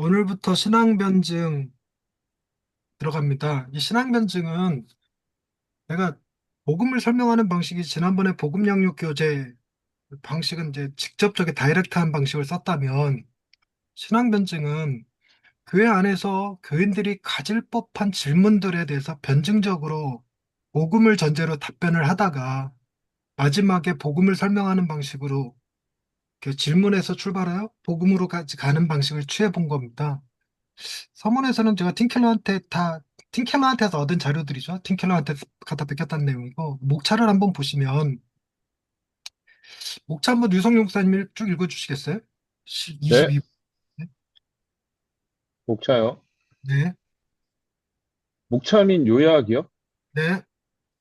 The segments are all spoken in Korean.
오늘부터 신앙변증 들어갑니다. 이 신앙변증은 내가 복음을 설명하는 방식이 지난번에 복음 양육 교재 방식은 이제 직접적인 다이렉트한 방식을 썼다면 신앙변증은 교회 안에서 교인들이 가질 법한 질문들에 대해서 변증적으로 복음을 전제로 답변을 하다가 마지막에 복음을 설명하는 방식으로 이렇게 질문에서 출발하여 복음으로까지 가는 방식을 취해 본 겁니다. 서문에서는 제가 틴켈러한테서 얻은 자료들이죠. 틴켈러한테 갖다 베꼈다는 내용이고, 목차를 한번 보시면, 목차 한번 유성 용사님이 쭉 읽어주시겠어요? 네, 22번. 목차요. 네, 목차 및 요약이요? 네,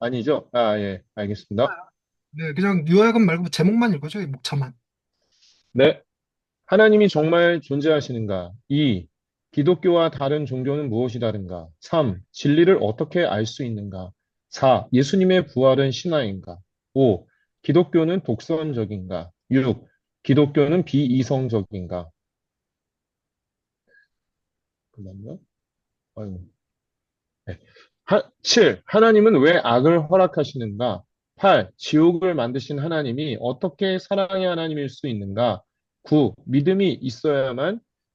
아니죠? 아, 예, 알겠습니다. 네. 그냥 요약은 말고 제목만 읽어줘, 이 목차만. 네, 하나님이 정말 존재하시는가? 2. 기독교와 다른 종교는 무엇이 다른가? 3. 진리를 어떻게 알 수 있는가? 4. 예수님의 부활은 신화인가? 5. 기독교는 독선적인가? 6. 기독교는 비이성적인가? 잠깐만요. 아유. 네. 7. 하나님은 왜 악을 허락하시는가? 8. 지옥을 만드신 하나님이 어떻게 사랑의 하나님일 수 있는가? 9. 믿음이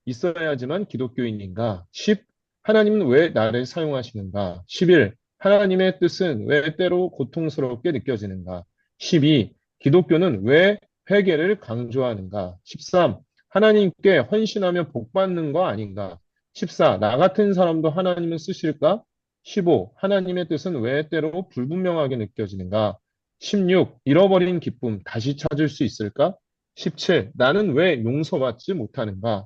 있어야지만 기독교인인가? 10. 하나님은 왜 나를 사용하시는가? 11. 하나님의 뜻은 왜 때로 고통스럽게 느껴지는가? 12. 기독교는 왜 회개를 강조하는가? 13. 하나님께 헌신하며 복 받는 거 아닌가? 14. 나 같은 사람도 하나님은 쓰실까? 15. 하나님의 뜻은 왜 때로 불분명하게 느껴지는가? 16. 잃어버린 기쁨 다시 찾을 수 있을까? 17. 나는 왜 용서받지 못하는가?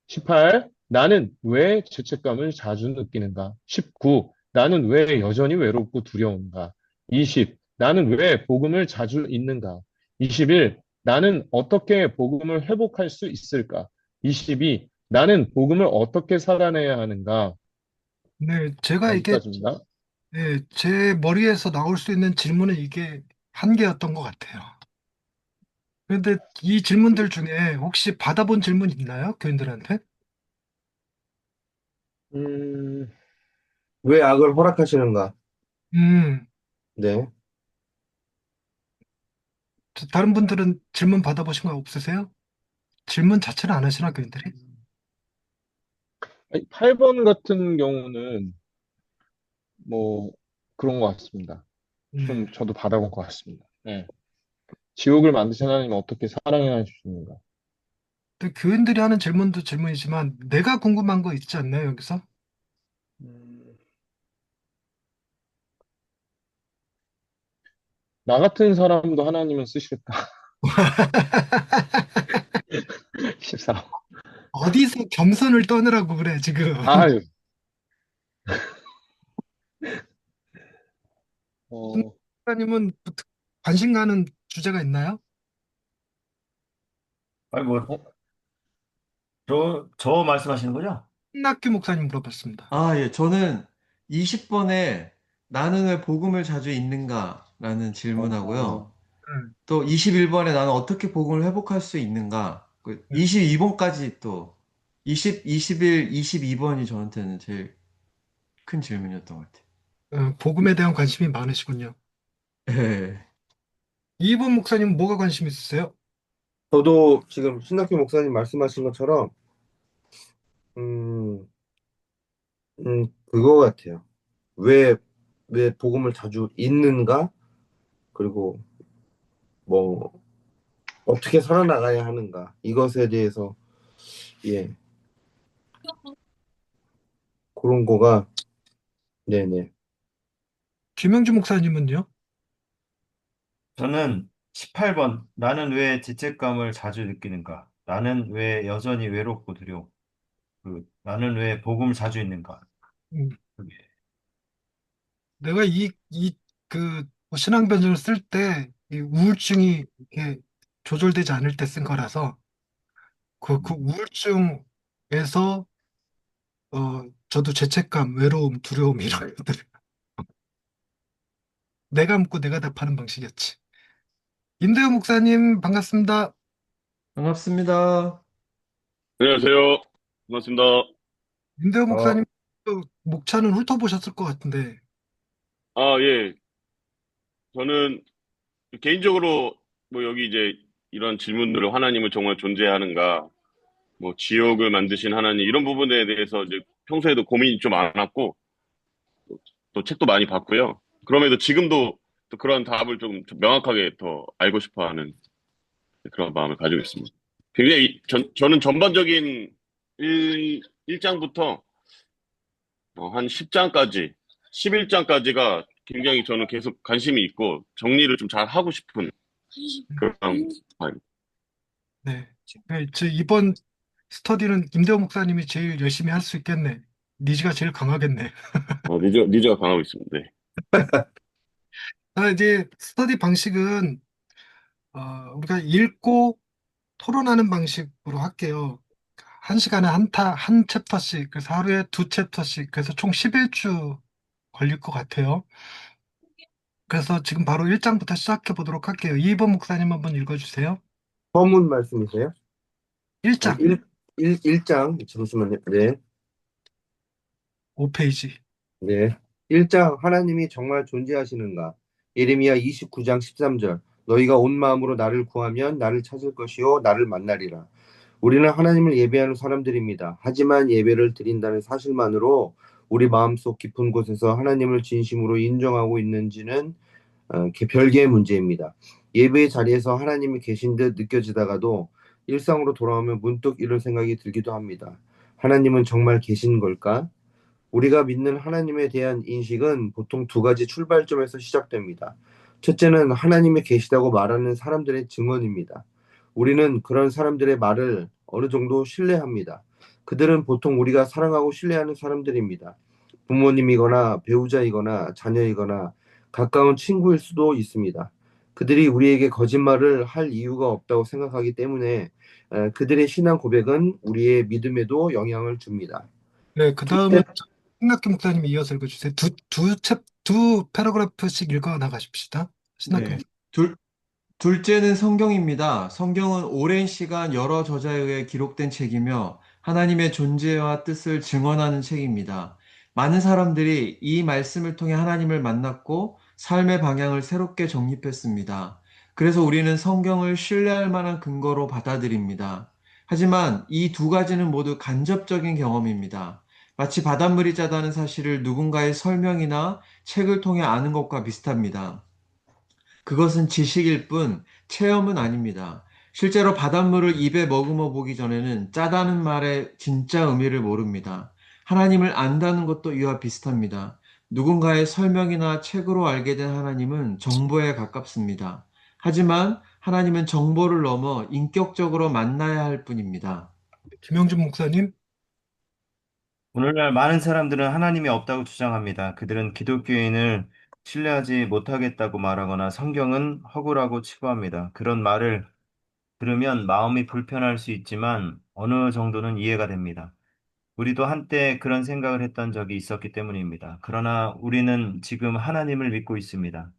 18. 나는 왜 죄책감을 자주 느끼는가? 19. 나는 왜 여전히 외롭고 두려운가? 20. 나는 왜 복음을 자주 읽는가? 21. 나는 어떻게 복음을 회복할 수 있을까? 22. 나는 복음을 어떻게 살아내야 하는가? 네, 제가 이게, 여기까지입니다. 네, 제 머리에서 나올 수 있는 질문은 이게 한 개였던 것 같아요. 그런데 이 질문들 중에 혹시 받아본 질문 있나요? 교인들한테? 음, 왜 악을 허락하시는가? 음, 네. 다른 분들은 질문 받아보신 거 없으세요? 질문 자체를 안 하시나, 교인들이? 8번 같은 경우는 뭐 그런 것 같습니다. 네. 좀 저도 받아본 것 같습니다. 네. 지옥을 만드신 하나님 어떻게 사랑해 주시는가? 또 교인들이 하는 질문도 질문이지만 내가 궁금한 거 있지 않나요, 여기서? 음, 나 같은 사람도 하나님은 쓰실까? 14. 어디서 겸손을 떠느라고 그래, 지금. 아유, 어, 목사님은 관심 가는 주제가 있나요? 아니, 뭐, 어? 저 말씀하시는 거죠? 신학규 목사님 물어봤습니다. 아, 예. 저는 20번에 나는 왜 복음을 자주 읽는가? 라는 어, 질문하고요. 네. 또 21번에 나는 어떻게 복음을 회복할 수 있는가? 네. 22번까지 또 21, 22번이 저한테는 제일 큰 질문이었던 것 같아요. 복음에 대한 관심이 많으시군요. 예. 이분 목사님 뭐가 관심 있으세요? 저도 지금 신학교 목사님 말씀하신 것처럼, 음, 그거 같아요. 왜, 왜 복음을 자주 읽는가? 그리고 뭐, 어떻게 살아나가야 하는가? 이것에 대해서, 예, 그런 거가, 네네. 김영주 목사님은요? 저는 18번, 나는 왜 죄책감을 자주 느끼는가? 나는 왜 여전히 외롭고 두려워? 나는 왜 복음을 자주 읽는가? 음, 그게. 내가 뭐 신앙변증을 쓸 때 이 우울증이 이렇게 조절되지 않을 때 쓴 거라서 그 우울증에서 저도 죄책감, 외로움, 두려움 이런 것들 내가 묻고 내가 답하는 방식이었지. 임대호 목사님 반갑습니다. 반갑습니다. 안녕하세요. 반갑습니다. 임대호 어, 목사님, 목차는 훑어보셨을 것 같은데, 아, 예. 저는 개인적으로 뭐 여기 이제 이런 질문들을 하나님은 정말 존재하는가, 뭐 지옥을 만드신 하나님 이런 부분에 대해서 이제 평소에도 고민이 좀 많았고 또 책도 많이 봤고요. 그럼에도 지금도 또 그런 답을 좀 명확하게 더 알고 싶어 하는 그런 마음을 가지고 있습니다. 굉장히 저는 전반적인 1장부터 한 10장까지, 11장까지가 굉장히 저는 계속 관심이 있고 정리를 좀 잘 하고 싶은 음, 그런 바입니다. 네. 이번 스터디는 임대호 목사님이 제일 열심히 할 수 있겠네. 니즈가 제일 강하겠네. 니즈가 강하고 있습니다. 네. 이제 스터디 방식은, 우리가 읽고 토론하는 방식으로 할게요. 한 시간에 한 챕터씩, 그래서 하루에 두 챕터씩, 그래서 총 11주 걸릴 것 같아요. 그래서 지금 바로 1장부터 시작해 보도록 할게요. 이번 목사님 한번 읽어주세요. 서문 말씀이세요? 아, 1장, 1장, 잠시만요. 네. 5페이지. 네. 1장 하나님이 정말 존재하시는가? 예레미야 29장 13절. 너희가 온 마음으로 나를 구하면 나를 찾을 것이요 나를 만나리라. 우리는 하나님을 예배하는 사람들입니다. 하지만 예배를 드린다는 사실만으로 우리 마음속 깊은 곳에서 하나님을 진심으로 인정하고 있는지는 별개의 문제입니다. 예배의 자리에서 하나님이 계신 듯 느껴지다가도 일상으로 돌아오면 문득 이런 생각이 들기도 합니다. 하나님은 정말 계신 걸까? 우리가 믿는 하나님에 대한 인식은 보통 두 가지 출발점에서 시작됩니다. 첫째는 하나님이 계시다고 말하는 사람들의 증언입니다. 우리는 그런 사람들의 말을 어느 정도 신뢰합니다. 그들은 보통 우리가 사랑하고 신뢰하는 사람들입니다. 부모님이거나 배우자이거나 자녀이거나 가까운 친구일 수도 있습니다. 그들이 우리에게 거짓말을 할 이유가 없다고 생각하기 때문에 그들의 신앙 고백은 우리의 믿음에도 영향을 줍니다. 네, 그 다음은 신학교 목사님이 이어서 읽어주세요. 두 패러그래프씩 읽어 나가십시다. 신학교 네. 목사님. 둘째는 성경입니다. 성경은 오랜 시간 여러 저자에 의해 기록된 책이며 하나님의 존재와 뜻을 증언하는 책입니다. 많은 사람들이 이 말씀을 통해 하나님을 만났고 삶의 방향을 새롭게 정립했습니다. 그래서 우리는 성경을 신뢰할 만한 근거로 받아들입니다. 하지만 이 두 가지는 모두 간접적인 경험입니다. 마치 바닷물이 짜다는 사실을 누군가의 설명이나 책을 통해 아는 것과 비슷합니다. 그것은 지식일 뿐 체험은 아닙니다. 실제로 바닷물을 입에 머금어 보기 전에는 짜다는 말의 진짜 의미를 모릅니다. 하나님을 안다는 것도 이와 비슷합니다. 누군가의 설명이나 책으로 알게 된 하나님은 정보에 가깝습니다. 하지만 하나님은 정보를 넘어 인격적으로 만나야 할 뿐입니다. 김영준 목사님. 오늘날 많은 사람들은 하나님이 없다고 주장합니다. 그들은 기독교인을 신뢰하지 못하겠다고 말하거나 성경은 허구라고 치부합니다. 그런 말을 들으면 마음이 불편할 수 있지만 어느 정도는 이해가 됩니다. 우리도 한때 그런 생각을 했던 적이 있었기 때문입니다. 그러나 우리는 지금 하나님을 믿고 있습니다.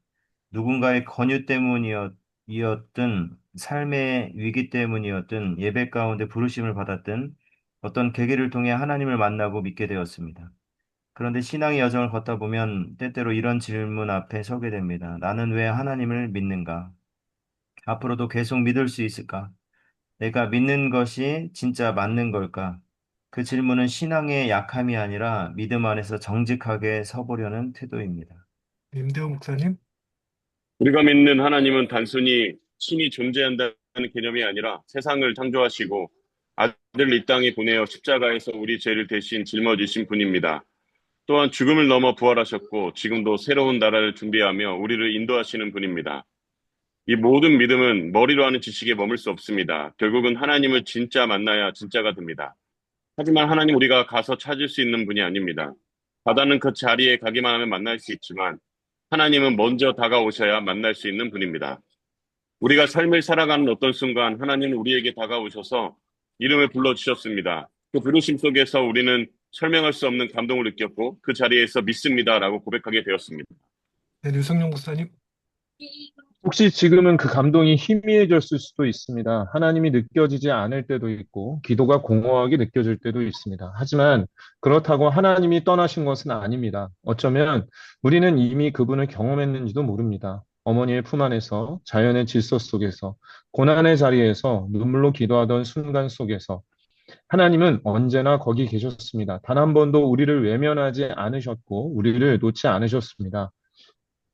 누군가의 권유 때문이었든 삶의 위기 때문이었든 예배 가운데 부르심을 받았든 어떤 계기를 통해 하나님을 만나고 믿게 되었습니다. 그런데 신앙의 여정을 걷다 보면 때때로 이런 질문 앞에 서게 됩니다. 나는 왜 하나님을 믿는가? 앞으로도 계속 믿을 수 있을까? 내가 믿는 것이 진짜 맞는 걸까? 그 질문은 신앙의 약함이 아니라 믿음 안에서 정직하게 서보려는 태도입니다. 임대호 목사님. 우리가 믿는 하나님은 단순히 신이 존재한다는 개념이 아니라 세상을 창조하시고 아들을 이 땅에 보내어 십자가에서 우리 죄를 대신 짊어지신 분입니다. 또한 죽음을 넘어 부활하셨고 지금도 새로운 나라를 준비하며 우리를 인도하시는 분입니다. 이 모든 믿음은 머리로 하는 지식에 머물 수 없습니다. 결국은 하나님을 진짜 만나야 진짜가 됩니다. 하지만 하나님 우리가 가서 찾을 수 있는 분이 아닙니다. 바다는 그 자리에 가기만 하면 만날 수 있지만 하나님은 먼저 다가오셔야 만날 수 있는 분입니다. 우리가 삶을 살아가는 어떤 순간 하나님은 우리에게 다가오셔서 이름을 불러주셨습니다. 그 부르심 속에서 우리는 설명할 수 없는 감동을 느꼈고 그 자리에서 믿습니다라고 고백하게 되었습니다. 네, 류성룡 목사님. 혹시 지금은 그 감동이 희미해졌을 수도 있습니다. 하나님이 느껴지지 않을 때도 있고, 기도가 공허하게 느껴질 때도 있습니다. 하지만 그렇다고 하나님이 떠나신 것은 아닙니다. 어쩌면 우리는 이미 그분을 경험했는지도 모릅니다. 어머니의 품 안에서, 자연의 질서 속에서, 고난의 자리에서, 눈물로 기도하던 순간 속에서, 하나님은 언제나 거기 계셨습니다. 단 한 번도 우리를 외면하지 않으셨고, 우리를 놓지 않으셨습니다.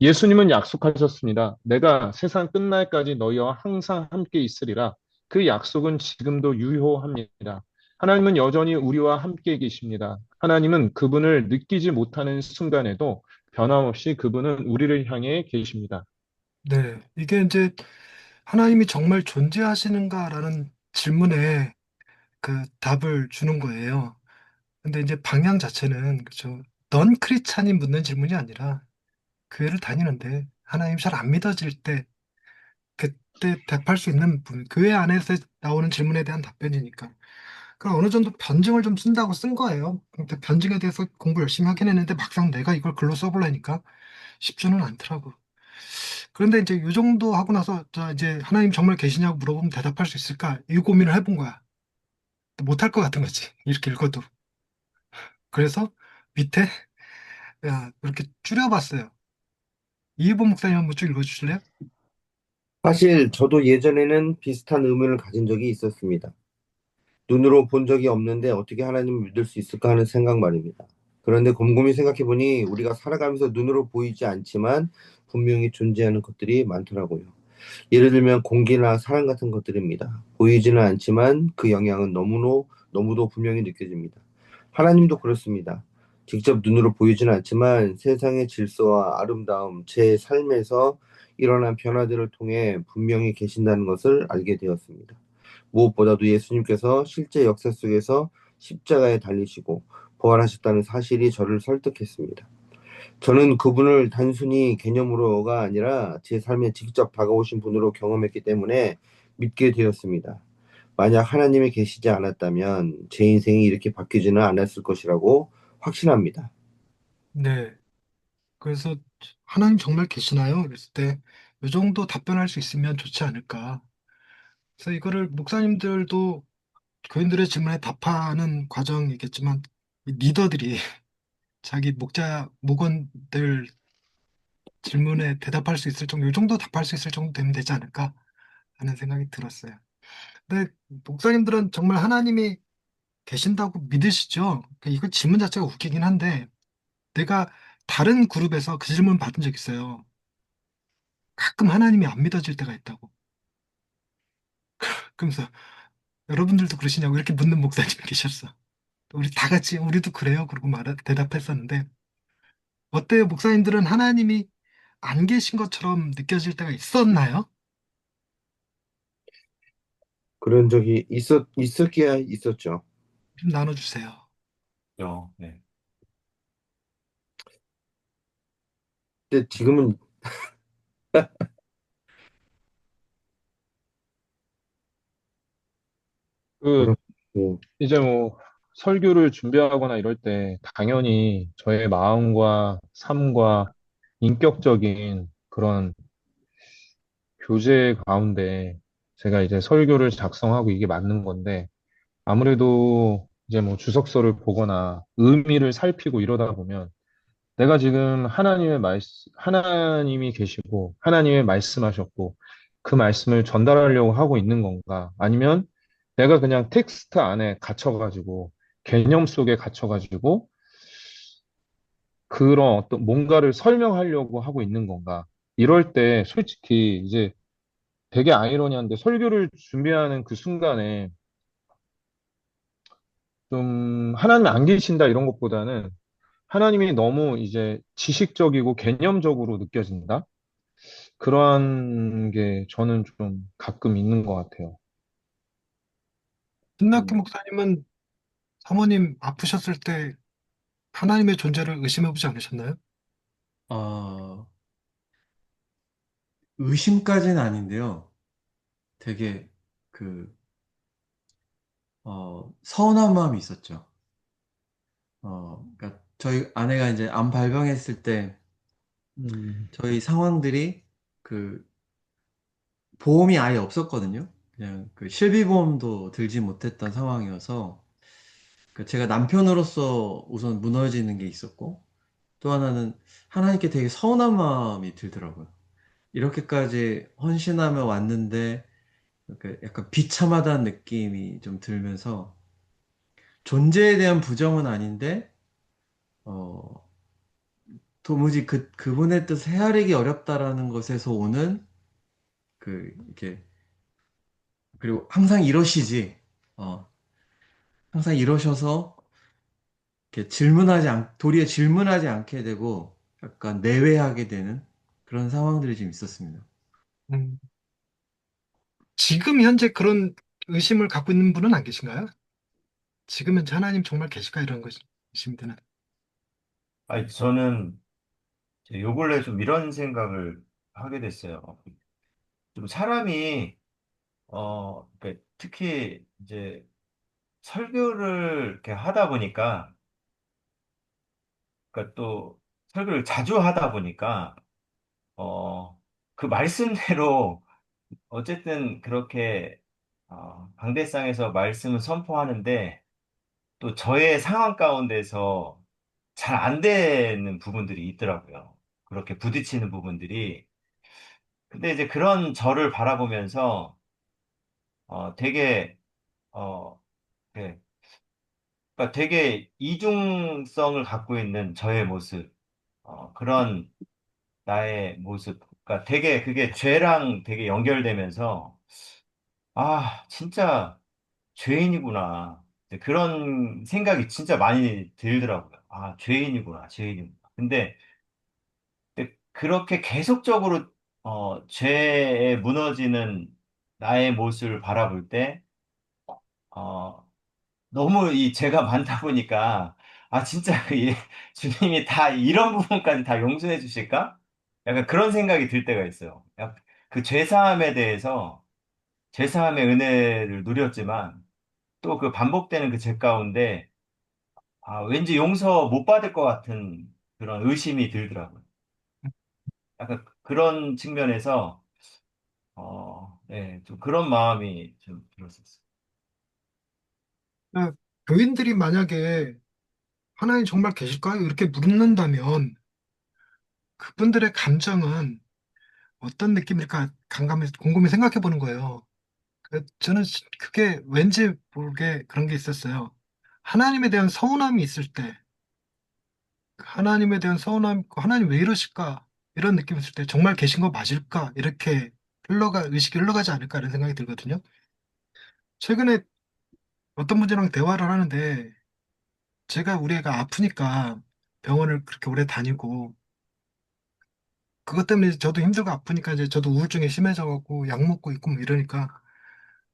예수님은 약속하셨습니다. 내가 세상 끝날까지 너희와 항상 함께 있으리라. 그 약속은 지금도 유효합니다. 하나님은 여전히 우리와 함께 계십니다. 하나님은 그분을 느끼지 못하는 순간에도 변함없이 그분은 우리를 향해 계십니다. 네, 이게 이제 하나님이 정말 존재하시는가라는 질문에 그 답을 주는 거예요. 근데 이제 방향 자체는 그죠. 넌 크리스찬이 묻는 질문이 아니라 교회를 다니는데 하나님 잘 안 믿어질 때 그때 답할 수 있는 교회 안에서 나오는 질문에 대한 답변이니까. 그럼 어느 정도 변증을 좀 쓴다고 쓴 거예요. 근데 변증에 대해서 공부 열심히 하긴 했는데 막상 내가 이걸 글로 써보려니까 쉽지는 않더라고. 그런데 이제 이 정도 하고 나서 자 이제 하나님 정말 계시냐고 물어보면 대답할 수 있을까? 이 고민을 해본 거야. 못할 것 같은 거지. 이렇게 읽어도. 그래서 밑에 이렇게 줄여봤어요. 이해본 목사님 한번 쭉 읽어주실래요? 사실 저도 예전에는 비슷한 의문을 가진 적이 있었습니다. 눈으로 본 적이 없는데 어떻게 하나님을 믿을 수 있을까 하는 생각 말입니다. 그런데 곰곰이 생각해보니 우리가 살아가면서 눈으로 보이지 않지만 분명히 존재하는 것들이 많더라고요. 예를 들면 공기나 사람 같은 것들입니다. 보이지는 않지만 그 영향은 너무도 분명히 느껴집니다. 하나님도 그렇습니다. 직접 눈으로 보이지는 않지만 세상의 질서와 아름다움, 제 삶에서 일어난 변화들을 통해 분명히 계신다는 것을 알게 되었습니다. 무엇보다도 예수님께서 실제 역사 속에서 십자가에 달리시고 부활하셨다는 사실이 저를 설득했습니다. 저는 그분을 단순히 개념으로가 아니라 제 삶에 직접 다가오신 분으로 경험했기 때문에 믿게 되었습니다. 만약 하나님이 계시지 않았다면 제 인생이 이렇게 바뀌지는 않았을 것이라고 확신합니다. 네. 그래서 하나님 정말 계시나요? 그랬을 때 이 정도 답변할 수 있으면 좋지 않을까. 그래서 이거를 목사님들도 교인들의 질문에 답하는 과정이겠지만 이 리더들이 자기 목원들 질문에 대답할 수 있을 정도, 이 정도 답할 수 있을 정도 되면 되지 않을까 하는 생각이 들었어요. 근데 목사님들은 정말 하나님이 계신다고 믿으시죠? 이거 질문 자체가 웃기긴 한데 내가 다른 그룹에서 그 질문 받은 적 있어요. 가끔 하나님이 안 믿어질 때가 있다고. 그러면서 여러분들도 그러시냐고 이렇게 묻는 목사님이 계셨어. 우리 다 같이 우리도 그래요. 그러고 대답했었는데 어때요? 목사님들은 하나님이 안 계신 것처럼 느껴질 때가 있었나요? 그런 적이 있었기야 있었죠. 좀 나눠주세요. 네. 근데 지금은 그, 그런, 예, 이제 뭐, 설교를 준비하거나 이럴 때 당연히 저의 마음과 삶과 인격적인 그런 교제 가운데 제가 이제 설교를 작성하고 이게 맞는 건데 아무래도 이제 뭐 주석서를 보거나 의미를 살피고 이러다 보면 내가 지금 하나님이 계시고 하나님이 말씀하셨고 그 말씀을 전달하려고 하고 있는 건가? 아니면 내가 그냥 텍스트 안에 갇혀가지고 개념 속에 갇혀가지고 그런 어떤 뭔가를 설명하려고 하고 있는 건가? 이럴 때 솔직히 이제 되게 아이러니한데 설교를 준비하는 그 순간에 좀 하나님이 안 계신다 이런 것보다는 하나님이 너무 이제 지식적이고 개념적으로 느껴진다? 그러한 게 저는 좀 가끔 있는 것 같아요. 신학기 음. 목사님은 사모님 아프셨을 때 하나님의 존재를 의심해보지 않으셨나요? 어, 의심까지는 아닌데요. 되게 그, 서운한 마음이 있었죠. 그러니까 저희 아내가 이제 암 발병했을 때 음, 저희 상황들이 그 보험이 아예 없었거든요. 그냥 그 실비보험도 들지 못했던 상황이어서 그 제가 남편으로서 우선 무너지는 게 있었고 또 하나는 하나님께 되게 서운한 마음이 들더라고요. 이렇게까지 헌신하며 왔는데 그 약간 비참하다는 느낌이 좀 들면서 존재에 대한 부정은 아닌데 어, 도무지 그분의 뜻을 헤아리기 어렵다라는 것에서 오는 이렇게 그리고 항상 이러시지 어, 항상 이러셔서 이렇게 도리어 질문하지 않게 되고 약간 내외하게 되는 그런 상황들이 좀 있었습니다. 음, 지금 현재 그런 의심을 갖고 있는 분은 안 계신가요? 지금 현재 하나님 정말 계실까 이런 것이십니다. 아니, 저는 요 근래 좀 이런 생각을 하게 됐어요. 좀 사람이, 그러니까 특히 이제 설교를 이렇게 하다 보니까, 그러니까 또 설교를 자주 하다 보니까, 어, 그 말씀대로 어쨌든 그렇게, 강대상에서 말씀을 선포하는데 또 저의 상황 가운데서 잘 안 되는 부분들이 있더라고요. 그렇게 부딪히는 부분들이. 근데 이제 그런 저를 바라보면서, 되게, 어, 네. 그러니까 되게 이중성을 갖고 있는 저의 모습, 그런 나의 모습, 그러니까 되게 그게 죄랑 되게 연결되면서, 아, 진짜 죄인이구나. 이제 그런 생각이 진짜 많이 들더라고요. 아, 죄인이구나, 죄인이구나. 근데 그렇게 계속적으로, 죄에 무너지는 나의 모습을 바라볼 때, 어, 너무 이 죄가 많다 보니까, 아, 진짜 주님이 다 이런 부분까지 다 용서해 주실까? 약간 그런 생각이 들 때가 있어요. 그 죄사함에 대해서, 죄사함의 은혜를 누렸지만, 또 그 반복되는 그 죄 가운데, 아, 왠지 용서 못 받을 것 같은 그런 의심이 들더라고요. 약간 그런 측면에서, 네, 좀 그런 마음이 좀 들었었어요. 아, 교인들이 만약에 하나님 정말 계실까요? 이렇게 묻는다면 그분들의 감정은 어떤 느낌일까 곰곰이 생각해 보는 거예요. 저는 그게 왠지 모르게 그런 게 있었어요. 하나님에 대한 서운함이 있을 때, 하나님에 대한 서운함, 하나님 왜 이러실까? 이런 느낌이 있을 때 정말 계신 거 맞을까? 이렇게 의식이 흘러가지 않을까? 이런 생각이 들거든요. 최근에 어떤 분이랑 대화를 하는데 우리 애가 아프니까 병원을 그렇게 오래 다니고 그것 때문에 저도 힘들고 아프니까 이제 저도 우울증이 심해져갖고 약 먹고 있고 뭐 이러니까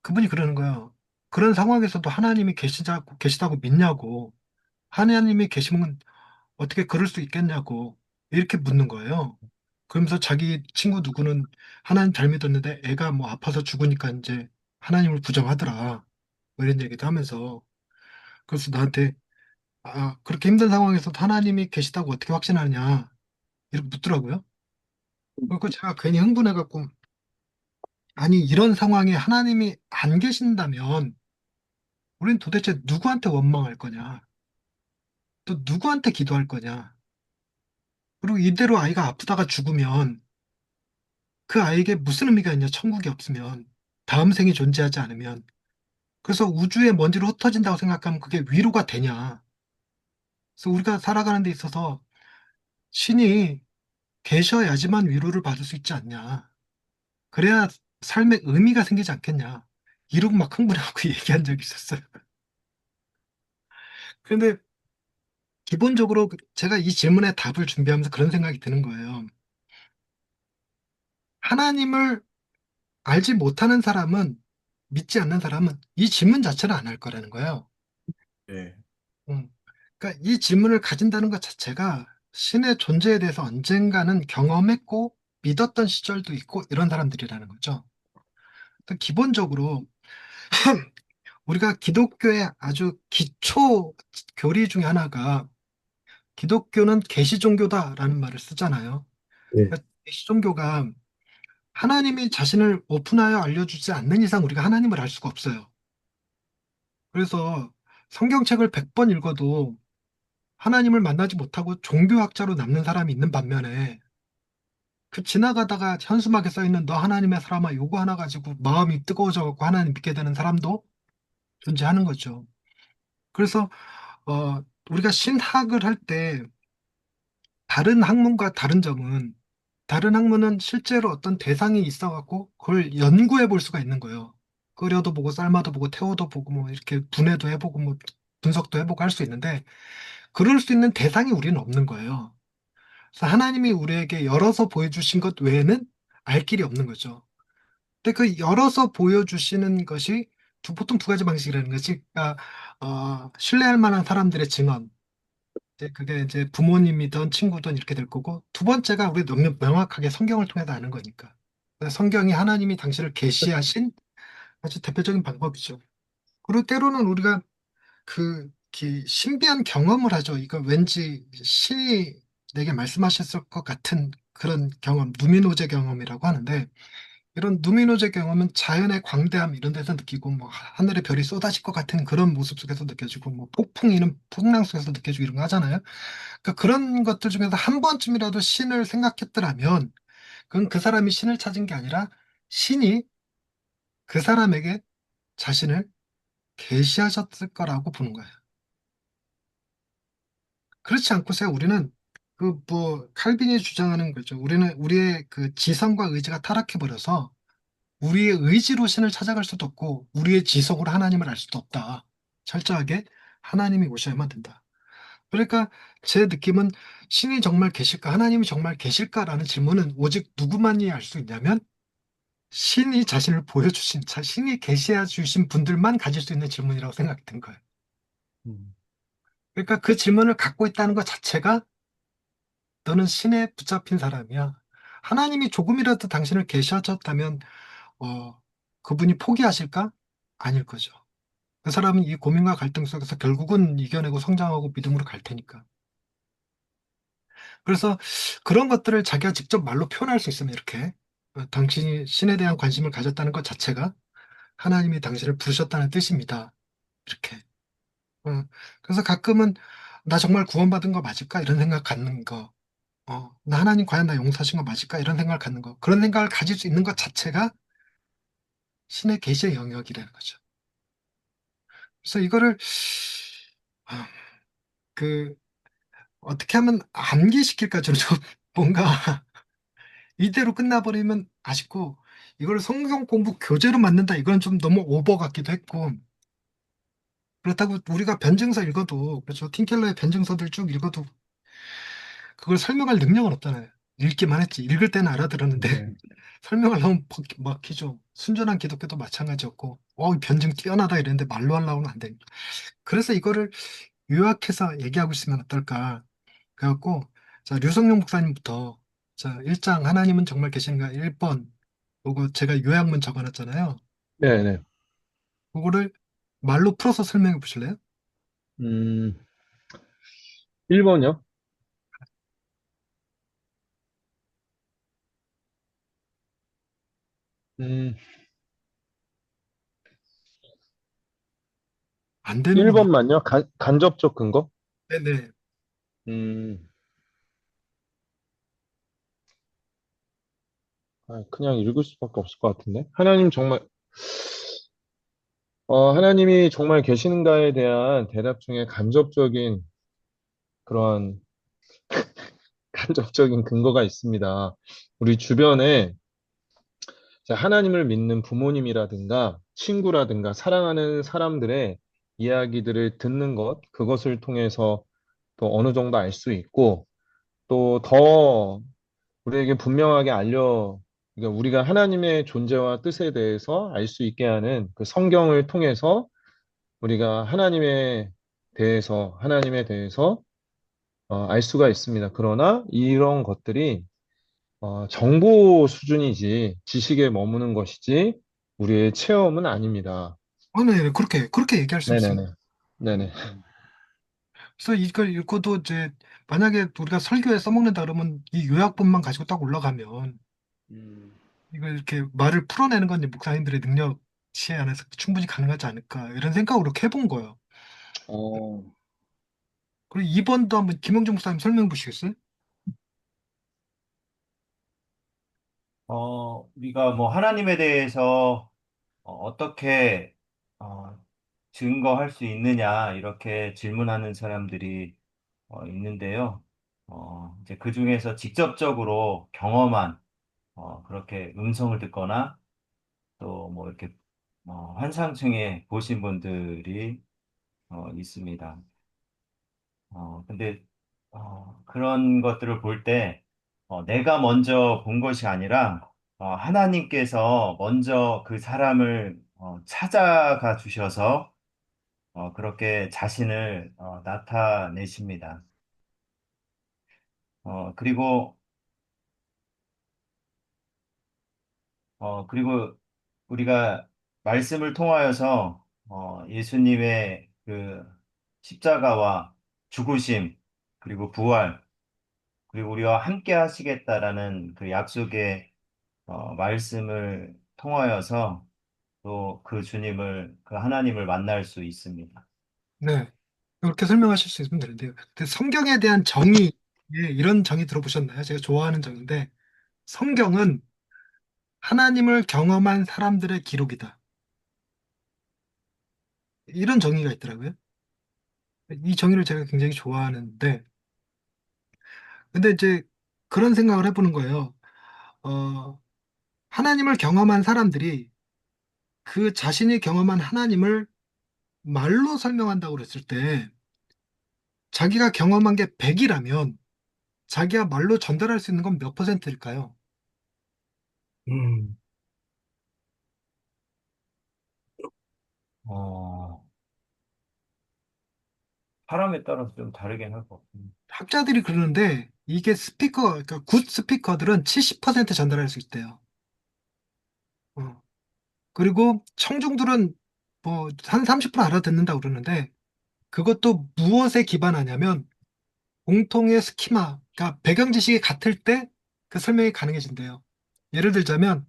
그분이 그러는 거예요. 그런 상황에서도 하나님이 계시다고 믿냐고. 하나님이 계시면 어떻게 그럴 수 있겠냐고. 이렇게 묻는 거예요. 그러면서 자기 친구 누구는 하나님 잘 믿었는데 애가 뭐 아파서 죽으니까 이제 하나님을 부정하더라. 뭐 이런 얘기도 하면서. 그래서 나한테 그렇게 힘든 상황에서도 하나님이 계시다고 어떻게 확신하느냐. 이렇게 묻더라고요. 그러니까 제가 괜히 흥분해갖고 아니, 이런 상황에 하나님이 안 계신다면 우린 도대체 누구한테 원망할 거냐? 또 누구한테 기도할 거냐? 그리고 이대로 아이가 아프다가 죽으면 그 아이에게 무슨 의미가 있냐? 천국이 없으면. 다음 생이 존재하지 않으면. 그래서 우주의 먼지로 흩어진다고 생각하면 그게 위로가 되냐? 그래서 우리가 살아가는 데 있어서 신이 계셔야지만 위로를 받을 수 있지 않냐? 그래야 삶에 의미가 생기지 않겠냐? 이러고 막 흥분하고 얘기한 적이 있었어요. 그런데 기본적으로 제가 이 질문에 답을 준비하면서 그런 생각이 드는 거예요. 하나님을 알지 못하는 사람은, 믿지 않는 사람은 이 질문 자체를 안 할 거라는 거예요. 네. 음. 그러니까 이 질문을 가진다는 것 자체가 신의 존재에 대해서 언젠가는 경험했고 믿었던 시절도 있고 이런 사람들이라는 거죠. 그러니까 기본적으로 우리가 기독교의 아주 기초 교리 중에 하나가 기독교는 계시 종교다라는 말을 쓰잖아요. 네. 그러니까 계시 종교가 하나님이 자신을 오픈하여 알려주지 않는 이상 우리가 하나님을 알 수가 없어요. 그래서 성경책을 100번 읽어도 하나님을 만나지 못하고 종교학자로 남는 사람이 있는 반면에 그 지나가다가 현수막에 써있는 너 하나님의 사람아 요거 하나 가지고 마음이 뜨거워져갖고 하나님 믿게 되는 사람도 존재하는 거죠. 그래서 우리가 신학을 할 때 다른 학문과 다른 점은 다른 학문은 실제로 어떤 대상이 있어갖고 그걸 연구해 볼 수가 있는 거예요. 끓여도 보고 삶아도 보고 태워도 보고 뭐 이렇게 분해도 해보고 뭐 분석도 해보고 할 수 있는데 그럴 수 있는 대상이 우리는 없는 거예요. 그래서 하나님이 우리에게 열어서 보여주신 것 외에는 알 길이 없는 거죠. 근데 그 열어서 보여주시는 것이 보통 두 가지 방식이라는 것이 그러니까, 신뢰할 만한 사람들의 증언. 이제 그게 이제 부모님이든 친구든 이렇게 될 거고 두 번째가 우리 명확하게 성경을 통해서 아는 거니까. 그래서 성경이 하나님이 당신을 계시하신 아주 대표적인 방법이죠. 그리고 때로는 우리가 신비한 경험을 하죠. 이거 왠지 신이 내게 말씀하셨을 것 같은 그런 경험, 누미노제 경험이라고 하는데 이런 누미노제 경험은 자연의 광대함 이런 데서 느끼고 뭐 하늘의 별이 쏟아질 것 같은 그런 모습 속에서 느껴지고 뭐 폭풍이는 풍랑 속에서 느껴지고 이런 거 하잖아요. 그러니까 그런 것들 중에서 한 번쯤이라도 신을 생각했더라면 그건 그 사람이 신을 찾은 게 아니라 신이 그 사람에게 자신을 계시하셨을 거라고 보는 거예요. 그렇지 않고서야 우리는 그 뭐 칼빈이 주장하는 거죠. 우리는 우리의 그 지성과 의지가 타락해 버려서 우리의 의지로 신을 찾아갈 수도 없고 우리의 지성으로 하나님을 알 수도 없다. 철저하게 하나님이 오셔야만 된다. 그러니까 제 느낌은 신이 정말 계실까, 하나님이 정말 계실까라는 질문은 오직 누구만이 알 수 있냐면 신이 자신을 보여주신, 신이 계시해 주신 분들만 가질 수 있는 질문이라고 생각이 든 거예요. 음. 그러니까 그 질문을 갖고 있다는 것 자체가 너는 신에 붙잡힌 사람이야. 하나님이 조금이라도 당신을 계시하셨다면 그분이 포기하실까? 아닐 거죠. 그 사람은 이 고민과 갈등 속에서 결국은 이겨내고 성장하고 믿음으로 갈 테니까. 그래서 그런 것들을 자기가 직접 말로 표현할 수 있으면 이렇게 당신이 신에 대한 관심을 가졌다는 것 자체가 하나님이 당신을 부르셨다는 뜻입니다. 이렇게. 어, 그래서 가끔은 나 정말 구원받은 거 맞을까? 이런 생각 갖는 거. 나 하나님 과연 나 용서하신 거 맞을까? 이런 생각을 갖는 거. 그런 생각을 가질 수 있는 것 자체가 신의 계시의 영역이라는 거죠. 그래서 이거를 아, 그 어떻게 하면 암기시킬까 좀 뭔가 이대로 끝나버리면 아쉽고 이걸 성경 공부 교재로 만든다 이건 좀 너무 오버 같기도 했고 그렇다고 우리가 변증서 읽어도 그렇죠 틴켈러의 변증서들 쭉 읽어도 그걸 설명할 능력은 없잖아요. 읽기만 했지 읽을 때는 알아들었는데 네. 설명을 너무 막히죠. 순전한 기독교도 마찬가지였고 변증 뛰어나다 이랬는데 말로 하려고는 안 되니까 그래서 이거를 요약해서 얘기하고 있으면 어떨까 그래갖고 자 류성룡 목사님부터 자 1장 하나님은 정말 계신가 1번 그거 제가 요약문 적어놨잖아요. 네네. 그거를 말로 풀어서 설명해 보실래요? 음, 1번이요? 음, 안 되는구나. 1번만요? 간접적 근거? 네네. 음, 그냥 읽을 수밖에 없을 것 같은데. 하나님이 정말 계시는가에 대한 대답 중에 그런 간접적인 근거가 있습니다. 우리 주변에 하나님을 믿는 부모님이라든가 친구라든가 사랑하는 사람들의 이야기들을 듣는 그것을 통해서 또 어느 정도 알 수 있고, 또 더 우리에게 분명하게 그러니까 우리가 하나님의 존재와 뜻에 대해서 알 수 있게 하는 그 성경을 통해서 우리가 하나님에 대해서 알 수가 있습니다. 그러나 이런 것들이 정보 수준이지 지식에 머무는 것이지 우리의 체험은 아닙니다. 네, 그렇게 얘기할 수 있어요. 네네네. 네네. 그래서 이걸 읽고도 이제 만약에 우리가 설교에 써먹는다 그러면 이 요약본만 가지고 딱 올라가면 음. 이거 이렇게 말을 풀어내는 건 이제 목사님들의 능력치 안에서 충분히 가능하지 않을까 이런 생각으로 이렇게 해본 거예요. 어, 그리고 2번도 한번 김영준 목사님 설명해 보시겠어요? 우리가 뭐 하나님에 대해서 어떻게 어, 증거할 수 있느냐 이렇게 질문하는 사람들이 있는데요. 이제 그 중에서 직접적으로 경험한 그렇게 음성을 듣거나 또 뭐 이렇게 환상층에 보신 분들이 있습니다. 근데 그런 것들을 볼 때 내가 먼저 본 것이 아니라 하나님께서 먼저 그 사람을 찾아가 주셔서 그렇게 자신을 나타내십니다. 그리고 그리고 우리가 말씀을 통하여서 예수님의 그 십자가와 죽으심 그리고 부활 그리고 우리와 함께 하시겠다라는 그 약속의 말씀을 통하여서 또 그 주님을, 그 하나님을 만날 수 있습니다. 네. 그렇게 설명하실 수 있으면 되는데요. 근데 성경에 대한 정의, 예, 이런 정의 들어보셨나요? 제가 좋아하는 정의인데, 성경은 하나님을 경험한 사람들의 기록이다. 이런 정의가 있더라고요. 이 정의를 제가 굉장히 좋아하는데, 근데 이제 그런 생각을 해보는 거예요. 어, 하나님을 경험한 사람들이 그 자신이 경험한 하나님을 말로 설명한다고 그랬을 때, 자기가 경험한 게 100이라면, 자기가 말로 전달할 수 있는 건 몇 퍼센트일까요? 음, 어, 사람에 따라서 좀 다르긴 할 것 같습니다. 학자들이 그러는데 이게 그러니까 굿 스피커들은 70% 전달할 수 있대요. 어. 그리고 청중들은 뭐 한 30% 알아듣는다고 그러는데 그것도 무엇에 기반하냐면 공통의 스키마, 그러니까 배경 지식이 같을 때 그 설명이 가능해진대요. 예를 들자면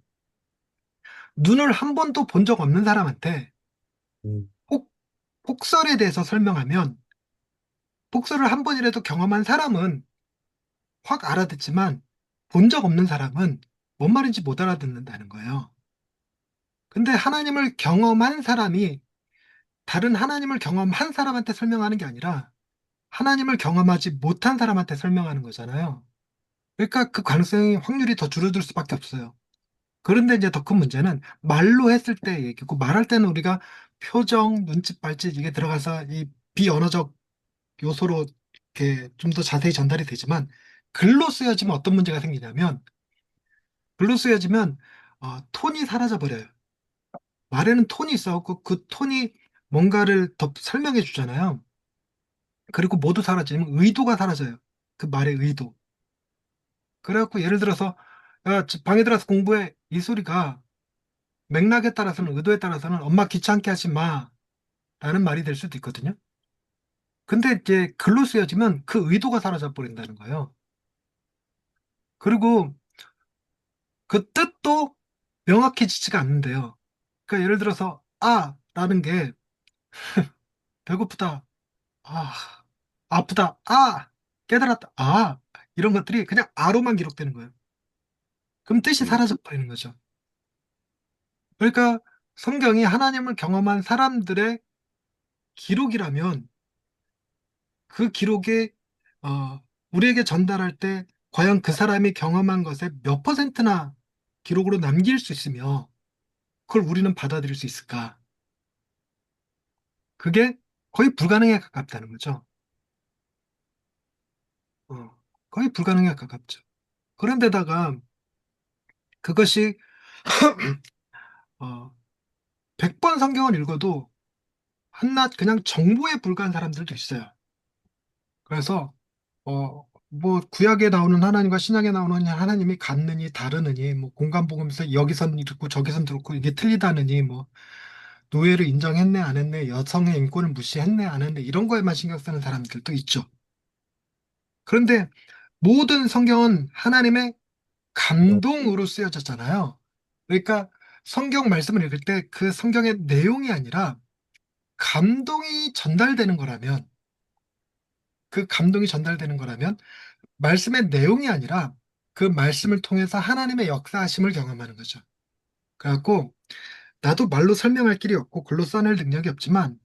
눈을 한 번도 본 적 없는 사람한테 음, 폭, 폭설에 대해서 설명하면 폭설을 한 번이라도 경험한 사람은 확 알아듣지만 본 적 없는 사람은 뭔 말인지 못 알아듣는다는 거예요. 근데 하나님을 경험한 사람이 다른 하나님을 경험한 사람한테 설명하는 게 아니라 하나님을 경험하지 못한 사람한테 설명하는 거잖아요. 그러니까 그 가능성이 확률이 더 줄어들 수밖에 없어요. 그런데 이제 더 큰 문제는 말로 했을 때 얘기고 말할 때는 우리가 표정, 눈짓, 발짓 이게 들어가서 이 비언어적 요소로 이렇게 좀 더 자세히 전달이 되지만 글로 쓰여지면 어떤 문제가 생기냐면 글로 쓰여지면 톤이 사라져 버려요. 말에는 톤이 있어갖고 그 톤이 뭔가를 더 설명해 주잖아요. 그리고 모두 사라지면 의도가 사라져요. 그 말의 의도. 그래갖고 예를 들어서 야, 방에 들어가서 공부해 이 소리가 맥락에 따라서는 의도에 따라서는 엄마 귀찮게 하지 마 라는 말이 될 수도 있거든요. 근데 이제 글로 쓰여지면 그 의도가 사라져 버린다는 거예요. 그리고 그 뜻도 명확해지지가 않는데요. 그러니까 예를 들어서 라는 게 배고프다, 아, 아프다, 깨달았다, 이런 것들이 그냥 아로만 기록되는 거예요. 그럼 뜻이 음, 사라져 버리는 거죠. 그러니까 성경이 하나님을 경험한 사람들의 기록이라면 그 기록에 우리에게 전달할 때 과연 그 사람이 경험한 것의 몇 퍼센트나 기록으로 남길 수 있으며 그걸 우리는 받아들일 수 있을까? 그게 거의 불가능에 가깝다는 거죠. 어, 거의 불가능에 가깝죠. 그런데다가 그것이 100번 성경을 읽어도 한낱 그냥 정보에 불과한 사람들도 있어요. 그래서 뭐 구약에 나오는 하나님과 신약에 나오는 하나님이 같느니 다르느니 뭐 공간복음에서 여기선 이렇고 저기선 그렇고 이게 틀리다느니 뭐 노예를 인정했네 안 했네 여성의 인권을 무시했네 안 했네 이런 거에만 신경 쓰는 사람들도 있죠. 그런데 모든 성경은 하나님의 감동으로 쓰여졌잖아요. 그러니까 성경 말씀을 읽을 때 그 성경의 내용이 아니라 감동이 전달되는 거라면, 그 감동이 전달되는 거라면 말씀의 내용이 아니라 그 말씀을 통해서 하나님의 역사하심을 경험하는 거죠. 그래갖고 나도 말로 설명할 길이 없고 글로 써낼 능력이 없지만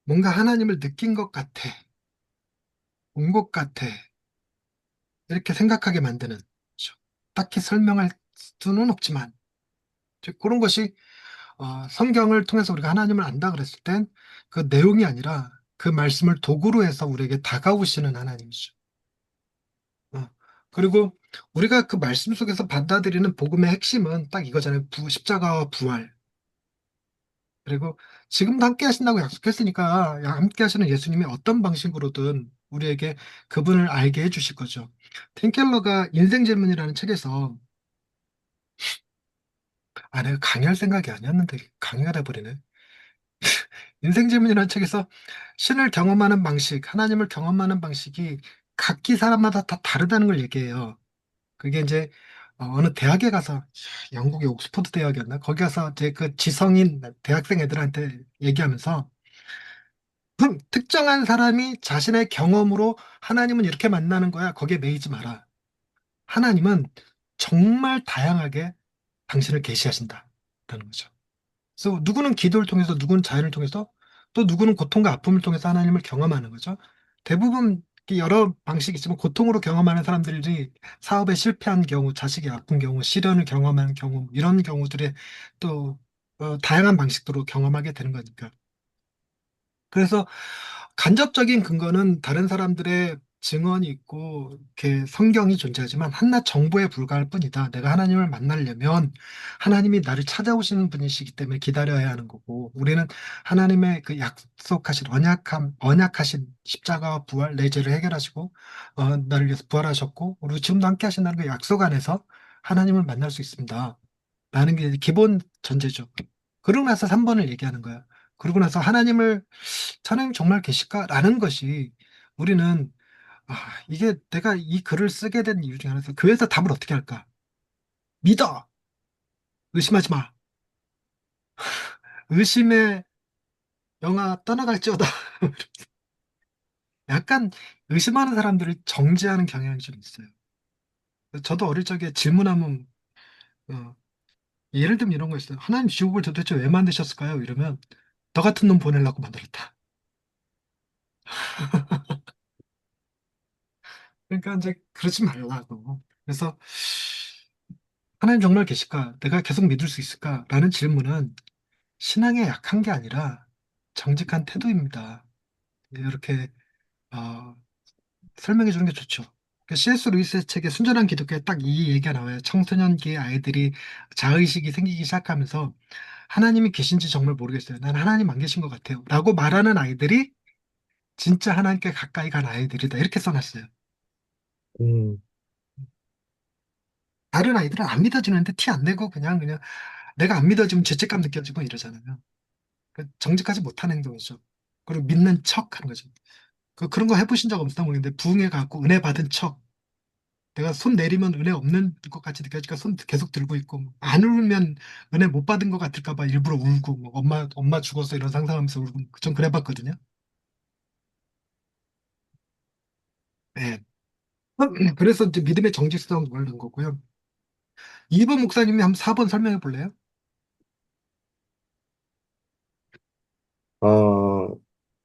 뭔가 하나님을 느낀 것 같아, 온 것 같아, 이렇게 생각하게 만드는 거죠. 딱히 설명할 수는 없지만 그런 것이 성경을 통해서 우리가 하나님을 안다 그랬을 땐 그 내용이 아니라 그 말씀을 도구로 해서 우리에게 다가오시는 하나님이죠. 어, 그리고 우리가 그 말씀 속에서 받아들이는 복음의 핵심은 딱 이거잖아요. 십자가와 부활. 그리고 지금도 함께 하신다고 약속했으니까 함께 하시는 예수님이 어떤 방식으로든 우리에게 그분을 알게 해주실 거죠. 틴켈러가 인생 질문이라는 책에서, 내가 강의할 생각이 아니었는데 강의가 돼버리네. 인생 질문이라는 책에서 신을 경험하는 방식, 하나님을 경험하는 방식이 각기 사람마다 다 다르다는 걸 얘기해요. 그게 이제 어느 대학에 가서, 영국의 옥스퍼드 대학이었나? 거기 가서 이제 그 지성인 대학생 애들한테 얘기하면서 특정한 사람이 자신의 경험으로 하나님은 이렇게 만나는 거야, 거기에 매이지 마라. 하나님은 정말 다양하게 당신을 계시하신다 라는 거죠. 그래서 누구는 기도를 통해서, 누구는 자연을 통해서, 또 누구는 고통과 아픔을 통해서 하나님을 경험하는 거죠. 대부분 여러 방식이 있지만 고통으로 경험하는 사람들이 사업에 실패한 경우, 자식이 아픈 경우, 시련을 경험하는 경우, 이런 경우들의 또 다양한 방식으로 경험하게 되는 거니까. 그래서 간접적인 근거는 다른 사람들의 증언이 있고 이렇게 성경이 존재하지만 한낱 정보에 불과할 뿐이다. 내가 하나님을 만나려면 하나님이 나를 찾아오시는 분이시기 때문에 기다려야 하는 거고, 우리는 하나님의 그 약속하신 언약하신 십자가와 부활, 내 죄를 해결하시고 나를 위해서 부활하셨고 우리 지금도 함께 하신다는 그 약속 안에서 하나님을 만날 수 있습니다. 라는 게 기본 전제죠. 그러고 나서 3번을 얘기하는 거야. 그러고 나서 하나님 정말 계실까? 라는 것이, 우리는 이게 내가 이 글을 쓰게 된 이유 중에 하나에서 교회에서 답을 어떻게 할까? 믿어! 의심하지 마. 의심의 영아 떠나갈지어다. 약간 의심하는 사람들을 정죄하는 경향이 좀 있어요. 저도 어릴 적에 질문하면, 어, 예를 들면 이런 거 있어요. 하나님 지옥을 도대체 왜 만드셨을까요? 이러면 너 같은 놈 보내려고 만들었다. 그러니까 이제 그러지 말라고. 그래서 하나님 정말 계실까? 내가 계속 믿을 수 있을까? 라는 질문은 신앙에 약한 게 아니라 정직한 태도입니다. 이렇게 어, 설명해 주는 게 좋죠. C.S. 루이스의 책에 순전한 기독교에 딱 이 얘기가 나와요. 청소년기의 아이들이 자의식이 생기기 시작하면서 하나님이 계신지 정말 모르겠어요. 난 하나님 안 계신 것 같아요. 라고 말하는 아이들이 진짜 하나님께 가까이 간 아이들이다. 이렇게 써놨어요. 음, 다른 아이들은 안 믿어지는데 티 안 내고 그냥 내가 안 믿어지면 죄책감 느껴지고 이러잖아요. 정직하지 못한 행동이죠. 그리고 믿는 척 하는 거죠. 그런 거 해보신 적 없나 모르겠는데 부흥회 가고 은혜 받은 척. 내가 손 내리면 은혜 없는 것 같이 느껴지니까 손 계속 들고 있고, 안 울면 은혜 못 받은 것 같을까 봐 일부러 울고, 엄마 죽어서 이런 상상하면서 울고, 좀 그래봤거든요. 네. 그래서 이제 믿음의 정직성 말하는 거고요. 2번 목사님이 한 4번 설명해 볼래요? 어,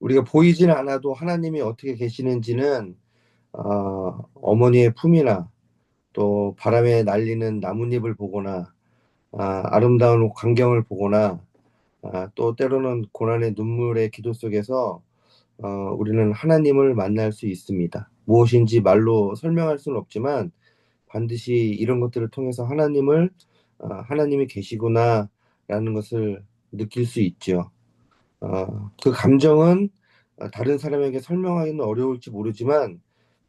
우리가 보이지는 않아도 하나님이 어떻게 계시는지는 어머니의 품이나 또 바람에 날리는 나뭇잎을 보거나 아름다운 광경을 보거나 또 때로는 고난의 눈물의 기도 속에서 우리는 하나님을 만날 수 있습니다. 무엇인지 말로 설명할 수는 없지만 반드시 이런 것들을 통해서 하나님이 계시구나라는 것을 느낄 수 있죠. 그 감정은 다른 사람에게 설명하기는 어려울지 모르지만